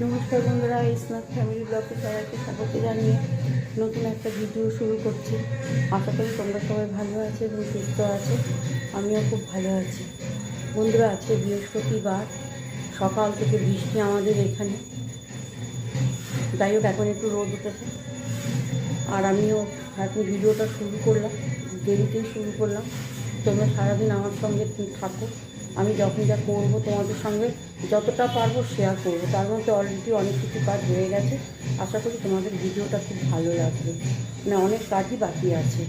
নমস্কার বন্ধুরা, snack family ব্লগে সবাইকে স্বাগত জানিয়ে নতুন একটা ভিডিও শুরু করছি। আশা করি তোমরা সবাই ভালো আছে এবং সুস্থ আছে। আমিও খুব ভালো আছি। বন্ধুরা, আজকে বৃহস্পতিবার, সকাল থেকে বৃষ্টি আমাদের এখানে। যাই হোক, এখন একটু রোদ উঠেছে আর আমিও এখন ভিডিওটা শুরু করলাম, দেরিতেই শুরু করলাম। তোমরা সারাদিন আমার সঙ্গে থাকো। আমি যখন যা করবো তোমাদের সঙ্গে যতটা পারবো শেয়ার করবো। তার মধ্যে অলরেডি অনেক কিছু কাজ হয়ে গেছে। আশা করি তোমাদের ভিডিওটা খুব ভালো লাগবে। মানে অনেক কাজই বাকি আছে।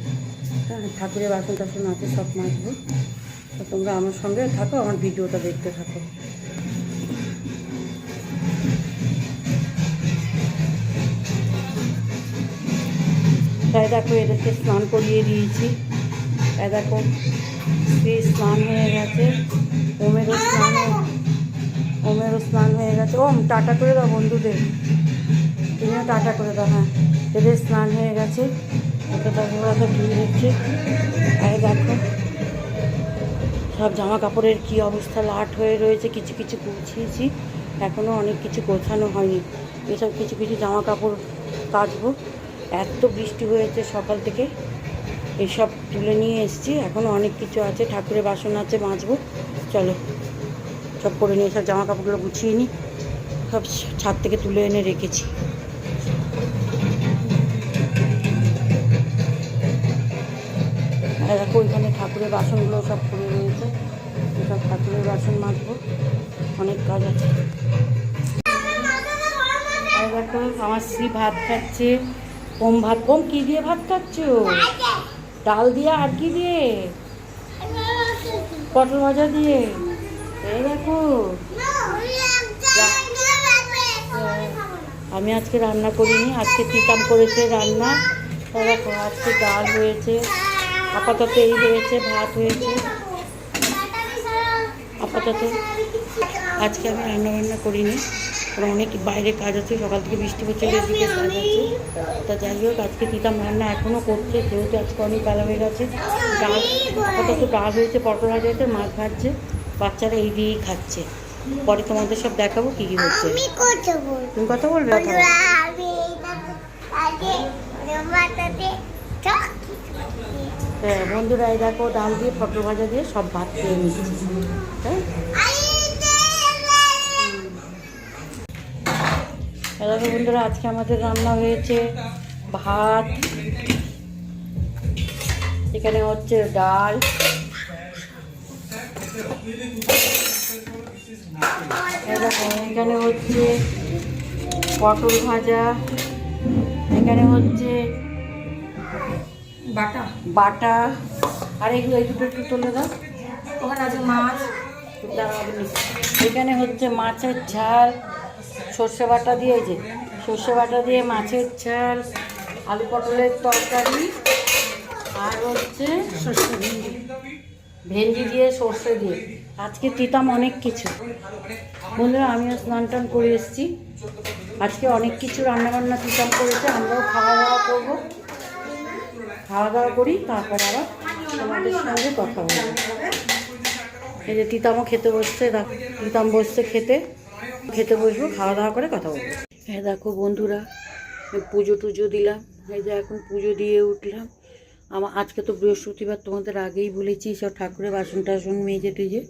হ্যাঁ, ঠাকুরের বাসন টাসন আছে, সব মাজবো। তো তোমরা আমার সঙ্গে থাকো, আমার ভিডিওটা দেখতে থাকো। তাই দেখো, এদেরকে স্নান করিয়ে দিয়েছি। তাই দেখো, স্নান হয়ে গেছে, ওমেরও স্নান হয়ে গেছে। ওম টাটা করে দাও বন্ধুদের, তুমিও টাটা করে দাও। হ্যাঁ, এদের স্নান হয়ে গেছে। ওটা তারপর ওরা ধুয়ে দিচ্ছে। আর দেখো, সব জামা কাপড়ের কী অবস্থা, লাট হয়ে রয়েছে। কিছু কিছু গুছিয়েছি, এখনও অনেক কিছু গোছানো হয়নি। এসব কিছু কিছু জামা কাপড় কাচবো। এত বৃষ্টি হয়েছে সকাল থেকে, এসব তুলে নিয়ে এসেছি। এখনও অনেক কিছু আছে, ঠাকুরের বাসন আছে, মাজবো। চলো সব করে নিয়ে সব জামা কাপড়গুলো গুছিয়ে নিই। সব ছাদ থেকে তুলে এনে রেখেছি। আর দেখো, ওইখানে ঠাকুরের বাসনগুলো সব পড়ে রয়েছে। সব ঠাকুরের বাসন মাজবো, অনেক কাজ আছে। আর দেখো, আমার স্ত্রী ভাত খাচ্ছে। কম কী দিয়ে ভাত খাচ্ছ? ডাল দিয়ে আর কি দিয়ে? পটল ভাজা দিয়ে। এই দেখো, আমি আজকে রান্না করিনি, আজকে তিতাম করেছে রান্না। দেখো, আজকে ডাল হয়েছে, আপাতত এই হয়েছে, ভাত হয়েছে আপাতত। আজকে আমি রান্না করিনি, কারণ অনেক বাইরে কাজ আছে। সকাল থেকে বৃষ্টি হচ্ছে, এদিকে কাজ আছে। তা যাই হোক, আজকে তিতাম রান্না এখনও করছে, যেহেতু আজকে অনেক বেলা হয়ে গেছে। ডাল আপাতত ডাল হয়েছে, পটল ভাজা হয়েছে, মাছ ভাজছে। বাচ্চারা এই দিয়েই খাচ্ছে। পরে তোমাদের সব দেখাবো কী কী হচ্ছে। তুমি কথা বলবে? হ্যাঁ বন্ধুরা, এই দেখো, ডাল দিয়ে পটল ভাজা দিয়ে সব ভাত খেয়ে নিচ্ছি। হ্যাঁ, দেখো বন্ধুরা, আজকে আমাদের রান্না হয়েছে ভাত, এখানে হচ্ছে ডাল, এখানে হচ্ছে পটল ভাজা, এখানে হচ্ছে বাটা। আর এগুলো এই দুটো একটু তুলে দাও। ওখানে আছে মাছ। এখানে হচ্ছে মাছের ঝাল, সর্ষে বাটা দিয়ে, যে সর্ষে বাটা দিয়ে মাছের ঝাল, আলু পটলের তরকারি, আর হচ্ছে ভেন্ডি দিয়ে সর্ষে দিয়ে। আজকে তিতাম অনেক কিছু। বন্ধুরা, আমিও স্নান টান করে এসেছি। আজকে অনেক কিছু রান্নাবান্না তিতাম করেছে। আমরাও খাওয়া দাওয়া করবো, খাওয়া দাওয়া করি, তারপর আবার তোমাদের সঙ্গে কথা বলবো। এই যে তিতামও খেতে বসছে, তিতাম বসছে খেতে বসবো, খাওয়া দাওয়া করে কথা বলবো। হ্যাঁ দেখো বন্ধুরা, পুজো টুজো দিলাম। এই যে এখন পুজো দিয়ে উঠলাম। আজকে তো বৃহস্পতিবার, তোমাদের আগেই বলেছি। সব ঠাকুরের বাসন টাসন মেজে টেজে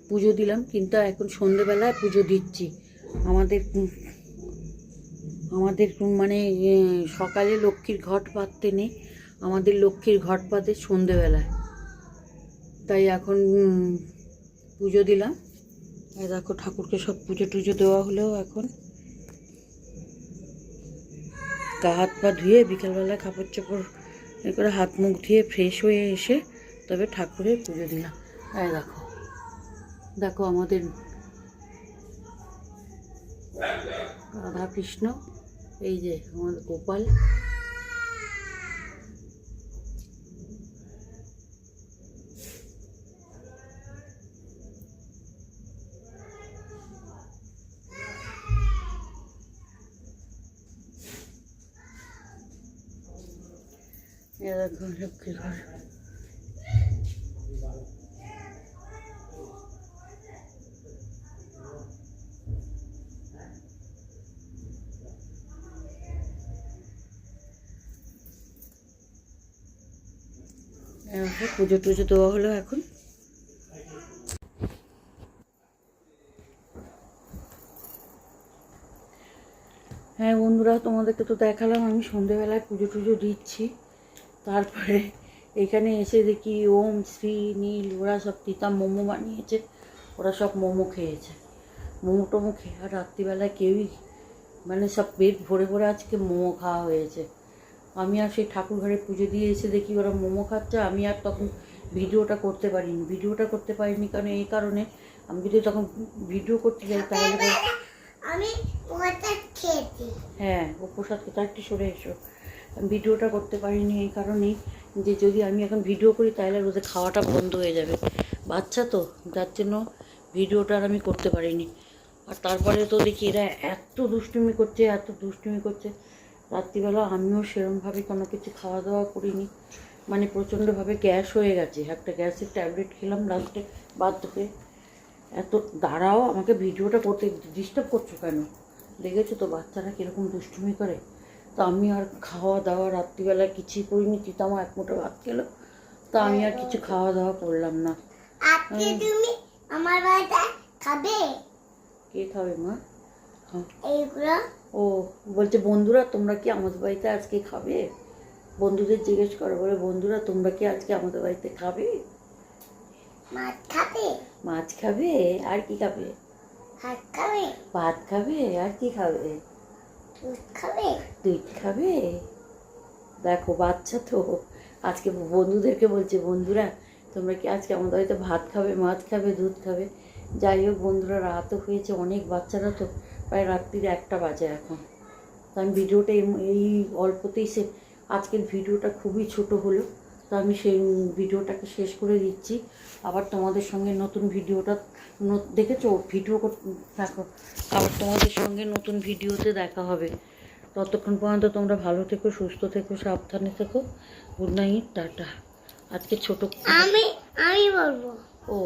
পুজো দিলাম। কিন্তু এখন সন্ধেবেলায় পুজো দিচ্ছি। আমাদের মানে সকালে লক্ষ্মীর ঘট পাততে নেই, আমাদের লক্ষ্মীর ঘট পাতে সন্ধেবেলায়। তাই এখন পুজো দিলাম। এই দেখো, ঠাকুরকে সব পুজো টুজো দেওয়া হলেও এখন গা হাত পা ধুয়ে বিকেলবেলায় কাপড় চোপড় করে হাত মুখ ধুয়ে ফ্রেশ হয়ে এসে তবে ঠাকুরের পুজো দিলাম। এই দেখো, দেখো আমাদের রাধা কৃষ্ণ, এই যে আমাদের গোপাল। দেখো লক্ষ্মীর ঘর। পুজো টুজো দেওয়া হলো এখন। হ্যাঁ বন্ধুরা, তোমাদেরকে তো দেখালাম আমি সন্ধেবেলায় পুজো টুজো দিচ্ছি। তারপরে এখানে এসে দেখি ওম, শ্রী, নীল ওরা সব তিতা মোমো বানিয়েছে। ওরা সব মোমো খেয়েছে, মোমো টোমো খেয়ে। আর রাত্রিবেলায় কেউই মানে সব পেট ভরে ভরে আজকে মোমো খাওয়া হয়েছে। আমি আর সেই ঠাকুর ঘরে পুজো দিয়ে এসে দেখি ওরা মোমো খাচ্ছে। আমি আর তখন ভিডিওটা করতে পারিনি কারণ এই কারণে আমি যদি তখন ভিডিও করতে যাই তাহলে আমি প্রসাদ খেয়েছি। হ্যাঁ, ও প্রসাদ খেতে একটু সরে এসো। ভিডিওটা করতে পারিনি এই কারণেই যে যদি আমি এখন ভিডিও করি তাহলে ওদের খাওয়াটা বন্ধ হয়ে যাবে। বাচ্চা তো, যার জন্য ভিডিওটা আর আমি করতে পারিনি। আর তারপরে তো দেখি এরা এত দুষ্টুমি করছে। রাত্রিবেলা আমিও সেরমভাবে কোনো কিছু খাওয়া দাওয়া করিনি, মানে প্রচণ্ডভাবে গ্যাস হয়ে গেছে। একটা গ্যাসের ট্যাবলেট খেলাম লাস্টে বাধ্য হয়ে। এত দাঁড়াও, আমাকে ভিডিওটা করতে ডিস্টার্ব করছো কেন? দেখেছো তো বাচ্চারা কীরকম দুষ্টুমি করে। তো আমি আর খাওয়া দাওয়া রাত্রিবেলা কিছুই করিনি। তিতামা এক মুঠো ভাত খেলো, তা আমি আর কিছু খাওয়া দাওয়া করলাম না। আজকে তুমি আমার বাড়িতে খাবে? কে খাবে মা? এইগুলো ও বলছে বন্ধুরা তোমরা কি আমাদের বাড়িতে আজকে খাবে? বন্ধুদের জিজ্ঞেস করে, বলে বন্ধুরা তোমরা কি আজকে আমাদের বাড়িতে খাবে? মাছ খাবে? মাছ খাবে আর কি খাবে? ভাত খাবে? ভাত খাবে আর কি খাবে? দুধ খাবে? দুধ খাবে। দেখো বাচ্চা তো আজকে বন্ধুদেরকে বলছে বন্ধুরা তোমরা কি আজকে আমাদের বাড়িতে ভাত খাবে, মাছ খাবে, দুধ খাবে। যাই হোক বন্ধুরা, রাতও হয়েছে অনেক, বাচ্চারা তো প্রায় রাত্রির 1টা বাজে এখন। তো আমি ভিডিওটা এই অল্পতেই আজকের ভিডিওটা খুবই ছোট হলো, তো আমি সেই ভিডিওটাকে শেষ করে দিচ্ছি। আবার তোমাদের সঙ্গে নতুন ভিডিওটা দেখেছো ভিডিও দেখো, আবার তোমাদের সঙ্গে নতুন ভিডিওতে দেখা হবে। ততক্ষণ পর্যন্ত তোমরা ভালো থেকো, সুস্থ থেকো, সাবধানে থেকো। Good night, tata. আজকে ছোট আমি বলবো ও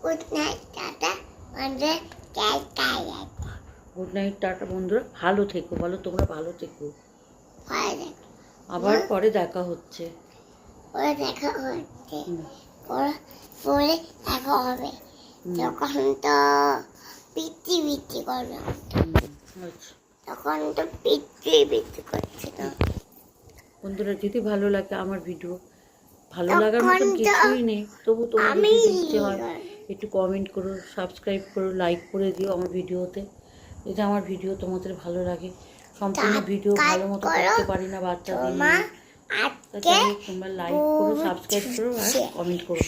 গুড নাইট টাটা। আমাদের গুড নাইট, টাটা বন্ধুরা। ভালো থেকো, বলো তোমরা ভালো থেকো। আবার পরে দেখা হচ্ছে। পরে দেখা হচ্ছে, পরে দেখা হবে। তখন তো পিটি করবে, আচ্ছা তখন তো পিটি করছে না। বন্ধুরা, যদি ভালো লাগে আমার ভিডিও, ভালো লাগার মতন কিছুই নেই, তবু তোমার যদি দেখতে হয় একটু কমেন্ট করো, সাবস্ক্রাইব করো, লাইক করে দিও আমার ভিডিওতে। যদি আমার ভিডিও তোমাদের ভালো লাগে, সম্পূর্ণ ভিডিও ভালো মতো করতে পারি না বাচ্চাদের নিয়ে, তাহলে তোমরা লাইক করো, সাবস্ক্রাইব করো আর কমেন্ট করো।